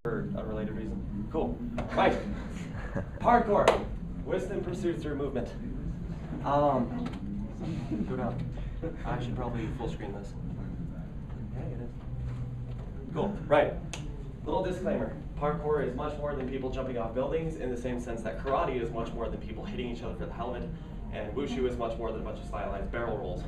for unrelated reason. Cool. Right. Parkour. Wisdom pursued through movement. Go down. I should probably full screen this. Yeah, it is. Cool. Right. Little disclaimer. Parkour is much more than people jumping off buildings in the same sense that karate is much more than people hitting each other for the helmet, and wushu is much more than a bunch of stylized barrel rolls.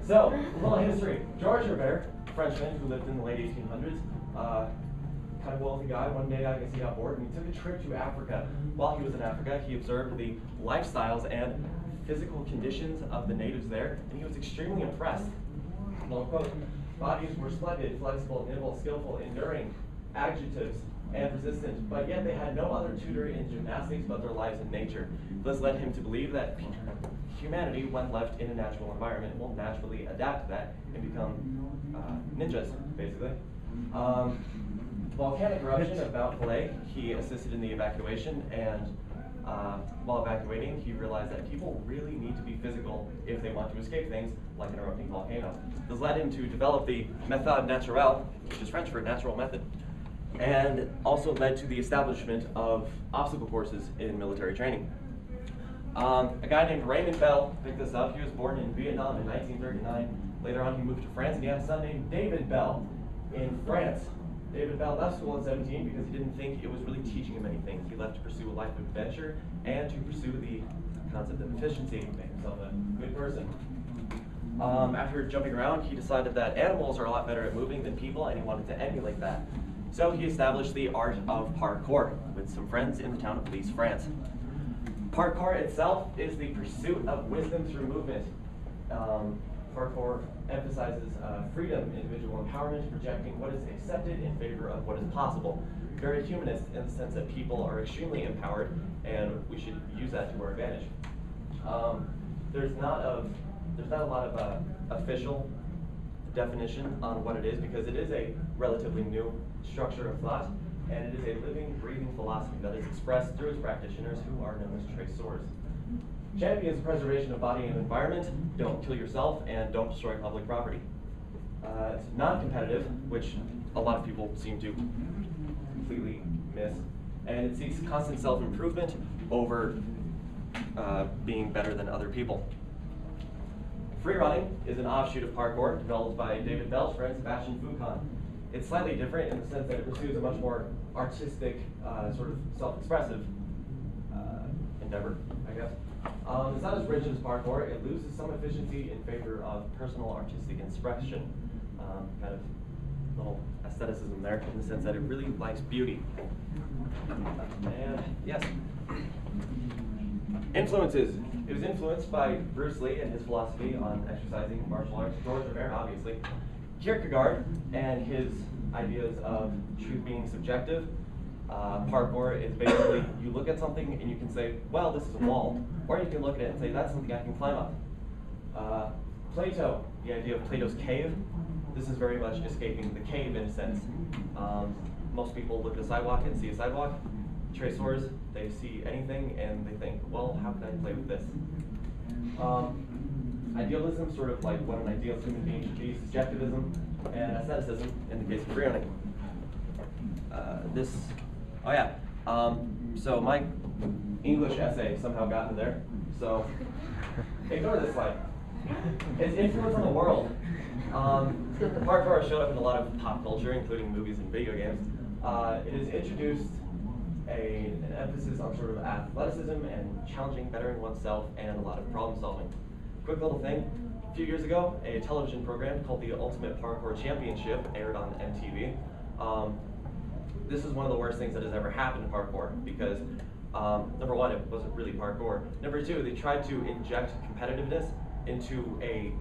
So, a little history. Georges Robert, Frenchman who lived in the late 1800s, kind of wealthy guy. One day, I guess he got bored and he took a trip to Africa. While he was in Africa, he observed the lifestyles and physical conditions of the natives there, and he was extremely impressed. Well, quote, bodies were splendid, flexible, nimble, skillful, enduring, adjectives, and resistant, but yet they had no other tutor in gymnastics but their lives in nature. This led him to believe that humanity, when left in a natural environment, will naturally adapt to that and become ninjas, basically. Volcanic eruption of Mount Pelée, he assisted in the evacuation, and while evacuating, he realized that people really need to be physical if they want to escape things like an erupting volcano. This led him to develop the méthode naturelle, which is French for natural method, and also led to the establishment of obstacle courses in military training. A guy named Raymond Bell picked this up. He was born in Vietnam in 1939. Later on, he moved to France, and he had a son named David Bell in France. David Bell left school at 17 because he didn't think it was really teaching him anything. He left to pursue a life of adventure and to pursue the concept of efficiency, make himself a good person. After jumping around, he decided that animals are a lot better at moving than people, and he wanted to emulate that. So he established the art of parkour with some friends in the town of Nice, France. Parkour itself is the pursuit of wisdom through movement. Parkour emphasizes freedom, individual empowerment, projecting what is accepted in favor of what is possible. Very humanist in the sense that people are extremely empowered, and we should use that to our advantage. There's not a lot of official definition on what it is, because it is a relatively new structure of thought, and it is a living, breathing philosophy that is expressed through its practitioners, who are known as traceurs. Champions preservation of body and environment, don't kill yourself, and don't destroy public property. It's non-competitive, which a lot of people seem to completely miss, and it seeks constant self-improvement over being better than other people. Free running is an offshoot of parkour developed by David Bell's friend Sebastian Foucan. It's slightly different in the sense that it pursues a much more artistic, sort of self-expressive endeavor, I guess. It's not as rich as parkour. It loses some efficiency in favor of personal artistic expression. Kind of little aestheticism there in the sense that it really likes beauty. And yes. Influences. It was influenced by Bruce Lee and his philosophy on exercising martial arts. Georges Robert, obviously. Kierkegaard and his ideas of truth being subjective. Parkour is basically, you look at something and you can say, well, this is a wall, or you can look at it and say, that's something I can climb up. Plato, the idea of Plato's cave, this is very much escaping the cave in a sense. Most people look at a sidewalk and see a sidewalk. Traceurs, they see anything and they think, well, how can I play with this? Idealism, sort of like what an ideal human being should be, subjectivism, and aestheticism in the case of free running. So my English essay somehow got in there, so ignore this slide. Its influence on the world. Parkour showed up in a lot of pop culture, including movies and video games. It has introduced an emphasis on sort of athleticism and challenging, bettering oneself, and a lot of problem solving. Quick little thing, a few years ago, a television program called the Ultimate Parkour Championship aired on MTV. This is one of the worst things that has ever happened to parkour, because number one, it wasn't really parkour. Number two, they tried to inject competitiveness into a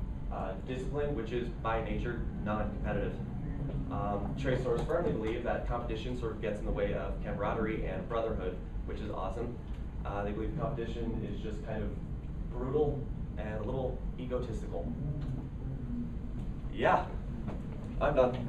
discipline which is by nature non-competitive. Traceurs firmly believe that competition sort of gets in the way of camaraderie and brotherhood, which is awesome. They believe competition is just kind of brutal and a little egotistical. Yeah, I'm done.